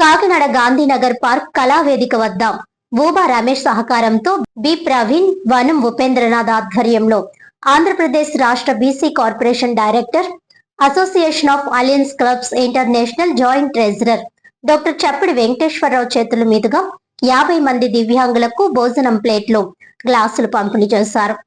Kakinada Gandhinagar park కళావేదిక వద్ద ఊబా రమేష్ సహకారంతో B Praveen, వనం ఉపేంద్రనాథ్ ఆధ్వర్యంలో ఆంధ్రప్రదేశ్ రాష్ట్ర BC corporation director, Association of Alliance Clubs International joint treasurer doctor Chappidi Venkateswararao చేతుల మీదుగా 50 మంది దివ్యాంగులకు భోజనం ప్లేట్లు, గ్లాసులు పంపిణీ చేశారు.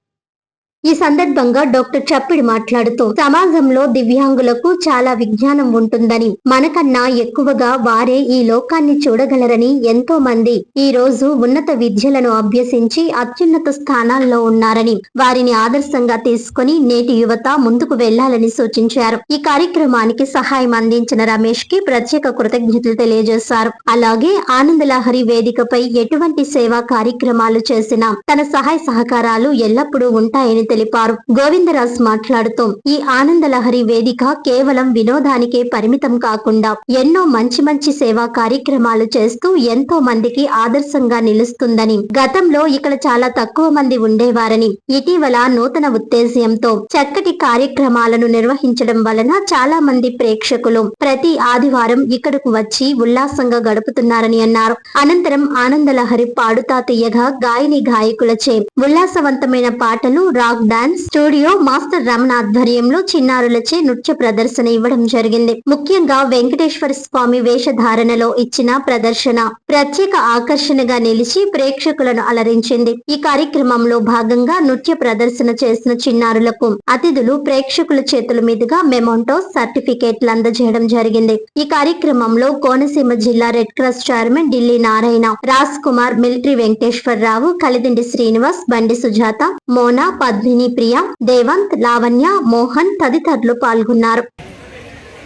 ఈ సందర్భంగా డాక్టర్ చప్పిడి మాట్లాడుతూ సమాజంలో దివ్యాంగులకు చాలా విజ్ఞానం ఉంటుందని, మనకన్నా ఎక్కువగా వారే ఈ లోకాన్ని చూడగలరని, ఎంతో మంది ఈ రోజు ఉన్నత విద్యలను అభ్యసించి అత్యున్నత స్థానాల్లో ఉన్నారని, వారిని ఆదర్శంగా తీసుకుని నేటి యువత ముందుకు వెళ్లాలని సూచించారు. ఈ కార్యక్రమానికి సహాయం అందించిన రమేష్ కి ప్రత్యేక కృతజ్ఞతలు తెలియజేశారు. అలాగే ఆనందలహరి వేదికపై ఎటువంటి సేవా కార్యక్రమాలు చేసినా తన సహాయ సహకారాలు ఎల్లప్పుడూ ఉంటాయని తెలిపారు. గోవిందరాజ్ మాట్లాడుతూ ఈ ఆనందలహరి వేదిక కేవలం వినోదానికే పరిమితం కాకుండా ఎన్నో మంచి మంచి సేవా కార్యక్రమాలు చేస్తూ ఎంతో మందికి ఆదర్శంగా నిలుస్తుందని, గతంలో ఇక్కడ చాలా తక్కువ మంది ఉండేవారని, ఇటీవల నూతన ఉద్దేశ్యంతో చక్కటి కార్యక్రమాలను నిర్వహించడం వలన చాలా మంది ప్రేక్షకులు ప్రతి ఆదివారం ఇక్కడకు వచ్చి ఉల్లాసంగా గడుపుతున్నారని అన్నారు. అనంతరం ఆనందలహరి పాడుతా తీయగా గాయని గాయకులచే ఉల్లాసవంతమైన పాటలు, rock dance, studio master Ramana ఆధ్వర్యంలో చిన్నారులచే నృత్య ప్రదర్శన ఇవ్వడం జరిగింది. ముఖ్యంగా వెంకటేశ్వర స్వామి వేషధారణలో ఇచ్చిన ప్రదర్శన ప్రత్యేక ఆకర్షణగా నిలిచి ప్రేక్షకులను అలరించింది. ఈ కార్యక్రమంలో భాగంగా నృత్య ప్రదర్శన చేసిన చిన్నారులకు అతిథులు ప్రేక్షకుల చేతుల మీదుగా మెమోంటోస్, సర్టిఫికేట్లు అందజేయడం జరిగింది. ఈ కార్యక్రమంలో కోనసీమ జిల్లా red cross chairman Dilli Narayana, Raj Kumar, military Venkateswararao, Kalidindi Srinivas, Bandi Sujatha, Mona, Padmini Priya, Devanth, Lavanya, Mohan తదితరులు పాల్గొన్నారు.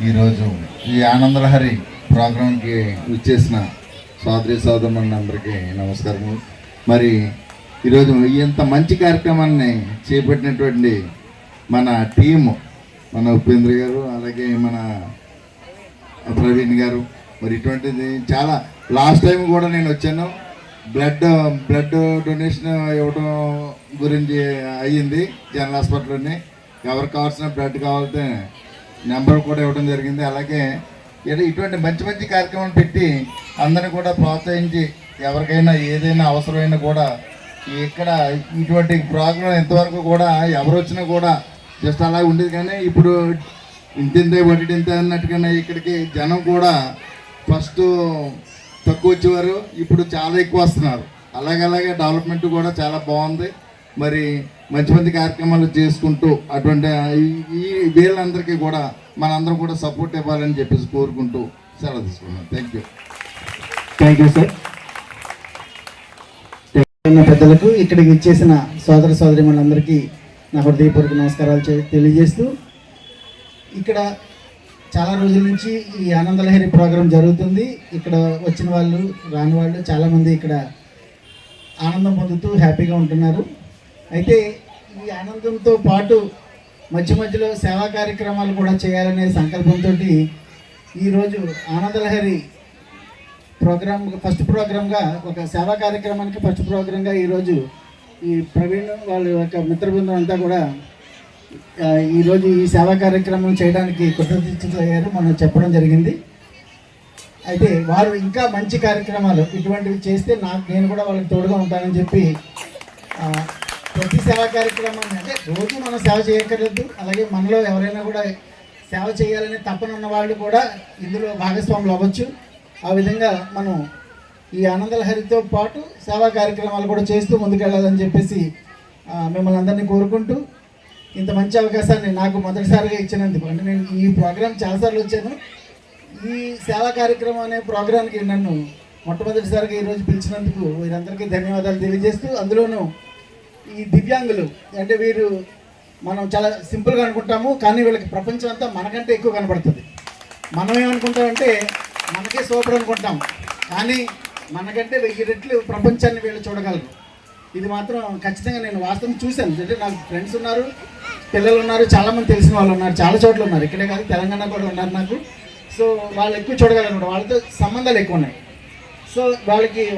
ఈరోజు ఈ ఆనందలహరి ప్రోగ్రాంకి విచ్చేసిన సోదరి సోదరులందరికీ నమస్కారం. మరి ఈరోజు ఇంత మంచి కార్యక్రమాన్ని చేపట్టినటువంటి మన టీము, మన ఉపేంద్ర గారు, అలాగే మన ప్రవీణ్ గారు, మరి ఇటువంటిది చాలా లాస్ట్ టైం కూడా నేను వచ్చాను. బ్లడ్ డొనేషన్ ఇవ్వడం గురించి అయ్యింది జనరల్ హాస్పిటల్లోనే. ఎవరికి కావాల్సిన బ్లడ్ కావాలంటే నెంబర్ కూడా ఇవ్వడం జరిగింది. అలాగే ఇటువంటి మంచి మంచి కార్యక్రమాలు పెట్టి అందరిని కూడా ప్రోత్సహించి ఎవరికైనా ఏదైనా అవసరమైనా కూడా ఇక్కడ ఇటువంటి ప్రోగ్రాం ఇంతవరకు కూడా ఎవరు వచ్చినా కూడా జస్ట్ అలా ఉండేది. కానీ ఇప్పుడు ఇంతింతే వడ్డింత అన్నట్టుగానే ఇక్కడికి జనం కూడా ఫస్ట్ తక్కువ వచ్చేవారు, ఇప్పుడు చాలా ఎక్కువ వస్తున్నారు. అలాగే డెవలప్మెంట్ కూడా చాలా బాగుంది. మరి మంచి మంచి కార్యక్రమాలు చేసుకుంటూ అటువంటి ఈ వీళ్ళందరికీ కూడా మనందరం కూడా సపోర్ట్ ఇవ్వాలని చెప్పేసి కోరుకుంటూ సెలవు తీసుకున్నాం. Thank you sir. పెద్దలకు ఇక్కడికి ఇచ్చేసిన సోదర సోదరిమణులందరికీ నా హృదయపూర్వక నమస్కారాలు తెలియజేస్తూ, ఇక్కడ చాలా రోజుల నుంచి ఈ ఆనందలహరి ప్రోగ్రాం జరుగుతుంది. ఇక్కడ వచ్చిన వాళ్ళు, రాని వాళ్ళు చాలామంది ఇక్కడ ఆనందం పొందుతూ హ్యాపీగా ఉంటున్నారు. అయితే ఈ ఆనందంతో పాటు మధ్య మధ్యలో సేవా కార్యక్రమాలు కూడా చేయాలనే సంకల్పంతో ఈరోజు ఆనందలహరి ప్రోగ్రామ్ ఫస్ట్ ప్రోగ్రామ్గా, ఒక సేవా కార్యక్రమానికి ఫస్ట్ ప్రోగ్రామ్గా ఈరోజు ఈ ప్రవీణ్ వాళ్ళ యొక్క మిత్ర బృందం అంతా కూడా ఈరోజు ఈ సేవా కార్యక్రమం చేయడానికి కృతజ్ఞతలయ్యారు, మనం చెప్పడం జరిగింది. అయితే వారు ఇంకా మంచి కార్యక్రమాలు ఇటువంటివి చేస్తే నేను కూడా వాళ్ళకి తోడుగా ఉంటానని చెప్పి ప్రతి సేవా కార్యక్రమాన్ని, అంటే రోజు మనం సేవ చేయక్కర్లేదు, అలాగే మనలో ఎవరైనా కూడా సేవ చేయాలని తపన ఉన్న వాళ్ళు కూడా ఇందులో భాగస్వాములు అవ్వచ్చు. ఆ విధంగా మనం ఈ ఆనందలహరితో పాటు సేవా కార్యక్రమాలు కూడా చేస్తూ ముందుకెళ్ళాలని చెప్పేసి మిమ్మల్ని అందరినీ కోరుకుంటూ, ఇంత మంచి అవకాశాన్ని నాకు మొదటిసారిగా ఇచ్చినందుకు, అంటే నేను ఈ ప్రోగ్రాం చాలాసార్లు వచ్చాను, ఈ సేవా కార్యక్రమం అనే ప్రోగ్రాంకి నన్ను మొట్టమొదటిసారిగా ఈరోజు పిలిచినందుకు వీరందరికీ ధన్యవాదాలు తెలియజేస్తూ, అందులోనూ ఈ దివ్యాంగులు అంటే వీరు మనం చాలా సింపుల్గా అనుకుంటాము, కానీ వీళ్ళకి ప్రపంచం అంతా మనకంటే ఎక్కువ కనపడుతుంది. మనం ఏమనుకుంటామంటే మనకే సూపర్ అనుకుంటాం, కానీ మనకంటే 1000 రెట్లు ప్రపంచాన్ని వీళ్ళు చూడగలరు. ఇది మాత్రం ఖచ్చితంగా నేను వాస్తవం చూశాను. అంటే నాకు ఫ్రెండ్స్ ఉన్నారు, పిల్లలు ఉన్నారు, చాలామంది తెలిసిన వాళ్ళు ఉన్నారు, చాలా చోట్ల ఉన్నారు, ఇక్కడే కాదు తెలంగాణ కూడా ఉన్నారు నాకు. సో వాళ్ళు ఎక్కువ చూడగలరు, వాళ్ళతో సంబంధాలు ఎక్కువ ఉన్నాయి. సో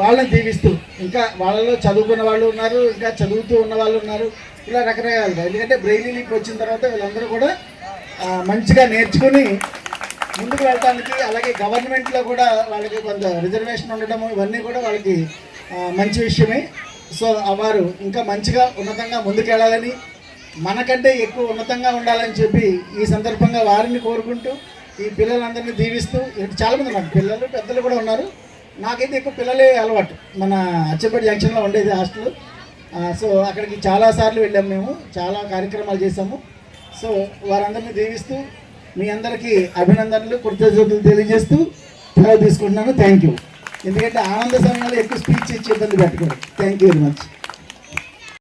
వాళ్ళని దీవిస్తూ, ఇంకా వాళ్ళలో చదువుకున్న వాళ్ళు ఉన్నారు, ఇంకా చదువుతూ ఉన్న వాళ్ళు ఉన్నారు, ఇలా రకరకాలుగా. ఎందుకంటే బ్రెయిలీ లీక్ వచ్చిన తర్వాత వీళ్ళందరూ కూడా మంచిగా నేర్చుకుని ముందుకు వెళ్ళడానికి, అలాగే గవర్నమెంట్లో కూడా వాళ్ళకి కొంత రిజర్వేషన్ ఉండడము ఇవన్నీ కూడా వాళ్ళకి మంచి విషయమే. సో వారు ఇంకా మంచిగా ఉన్నతంగా ముందుకెళ్ళాలని, మనకంటే ఎక్కువ ఉన్నతంగా ఉండాలని చెప్పి ఈ సందర్భంగా వారిని కోరుకుంటూ, ఈ పిల్లలందరినీ దీవిస్తూ, చాలామంది ఉన్నారు పిల్లలు పెద్దలు కూడా ఉన్నారు. నాకైతే ఎక్కువ పిల్లలే అలవాటు. మన అచ్చంపేట జంక్షన్లో ఉండేది హాస్టల్. సో అక్కడికి చాలాసార్లు వెళ్ళాము, మేము చాలా కార్యక్రమాలు చేశాము. సో వారందరినీ దీవిస్తూ మీ అందరికీ అభినందనలు, కృతజ్ఞతలు తెలియజేస్తూ సెలవు తీసుకుంటున్నాను. Thank you. ఎందుకంటే ఆనంద సమయంలో ఎక్కువ స్పీచ్ ఇచ్చి ఇబ్బంది పెట్టకూడదు. Thank you very much.